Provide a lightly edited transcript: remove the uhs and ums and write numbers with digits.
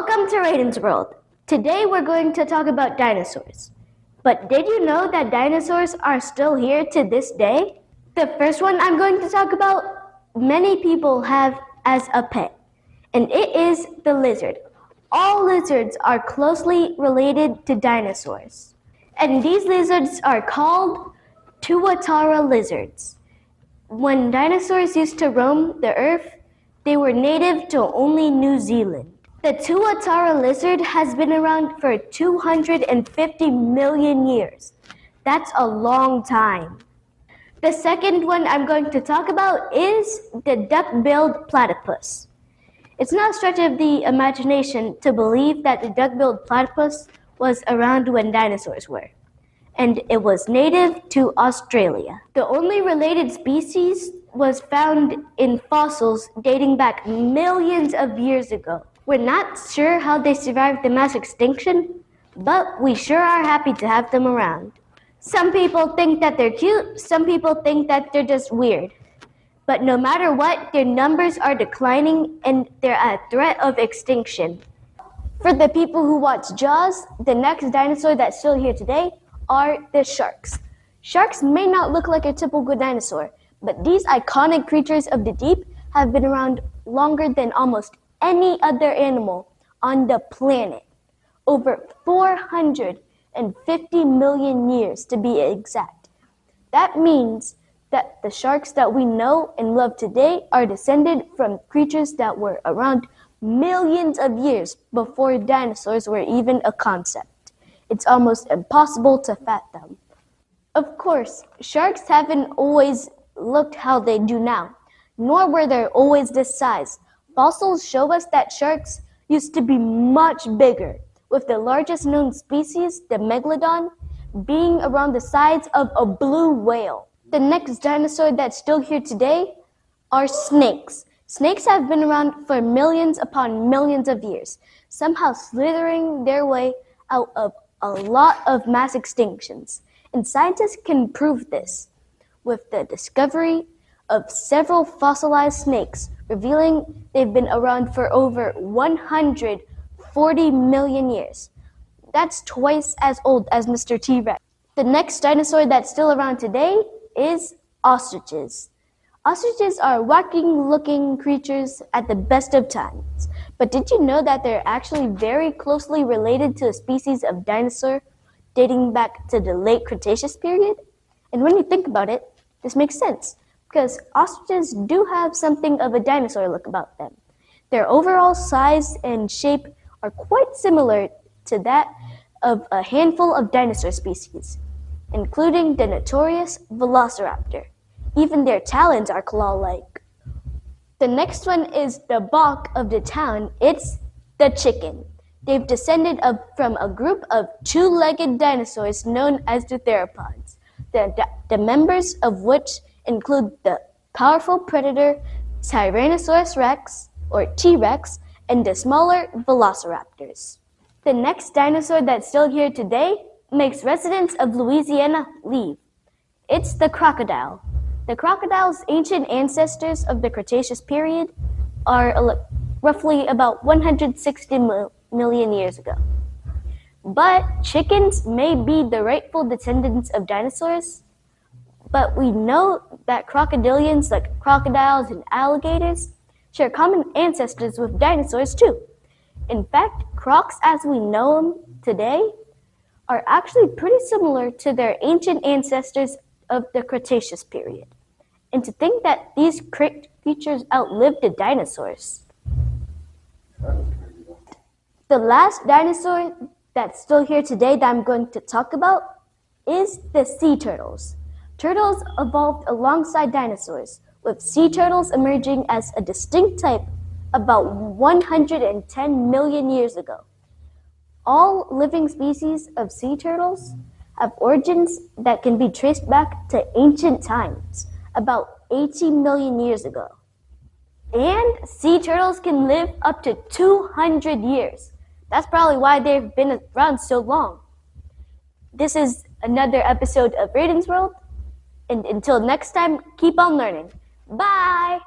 Welcome to Raiden's World. Today we're going to talk about dinosaurs. But did you know that dinosaurs are still here to this day? The first one I'm going to talk about, many people have as a pet, and it is the lizard. All lizards are closely related to dinosaurs, and these lizards are called tuatara lizards. When dinosaurs used to roam the earth, they were native to only New Zealand. The tuatara lizard has been around for 250 million years. That's a long time. The second one I'm going to talk about is the duck-billed platypus. It's not a stretch of the imagination to believe that the duck-billed platypus was around when dinosaurs were, and it was native to Australia. The only related species was found in fossils dating back millions of years ago. We're not sure how they survived the mass extinction, but we sure are happy to have them around. Some people think that they're cute, some people think that they're just weird. But no matter what, their numbers are declining and they're at threat of extinction. For the people who watch Jaws, the next dinosaur that's still here today are the sharks. Sharks may not look like a typical dinosaur, but these iconic creatures of the deep have been around longer than almost any other animal on the planet. Over 450 million years to be exact. That means that the sharks that we know and love today are descended from creatures that were around millions of years before dinosaurs were even a concept. It's almost impossible to fathom. Of course, sharks haven't always looked how they do now, nor were they always this size. Fossils show us that sharks used to be much bigger, with the largest known species, the megalodon, being around the size of a blue whale. The next dinosaur that's still here today are snakes. Snakes have been around for millions upon millions of years, somehow slithering their way out of a lot of mass extinctions. And scientists can prove this with the discovery of several fossilized snakes, revealing they've been around for over 140 million years. That's twice as old as Mr. T-rek. The next dinosaur that's still around today is ostriches. Ostriches are wacky-looking creatures at the best of times. But did you know that they're actually very closely related to a species of dinosaur dating back to the late Cretaceous period? And when you think about it, this makes sense, because ostriches do have something of a dinosaur look about them. Their overall size and shape are quite similar to that of a handful of dinosaur species, including the notorious velociraptor. Even their talons are claw-like. The next one is the Bok of the town. It's the chicken. They've descended from a group of two-legged dinosaurs known as the theropods, the members of which include the powerful predator Tyrannosaurus rex, or T-rex, and the smaller velociraptors. The next dinosaur that's still here today makes residents of Louisiana leave. It's the crocodile. The crocodile's ancient ancestors of the Cretaceous period are roughly about 160 million years ago. But chickens may be the rightful descendants of dinosaurs, but we know that crocodilians like crocodiles and alligators share common ancestors with dinosaurs too. In fact, crocs as we know them today are actually pretty similar to their ancient ancestors of the Cretaceous period. And to think that these creatures outlived the dinosaurs. The last dinosaur that's still here today that I'm going to talk about is the sea turtles. Turtles evolved alongside dinosaurs, with sea turtles emerging as a distinct type about 110 million years ago. All living species of sea turtles have origins that can be traced back to ancient times, about 18 million years ago. And sea turtles can live up to 200 years. That's probably why they've been around so long. This is another episode of Raiden's World, and until next time, keep on learning. Bye!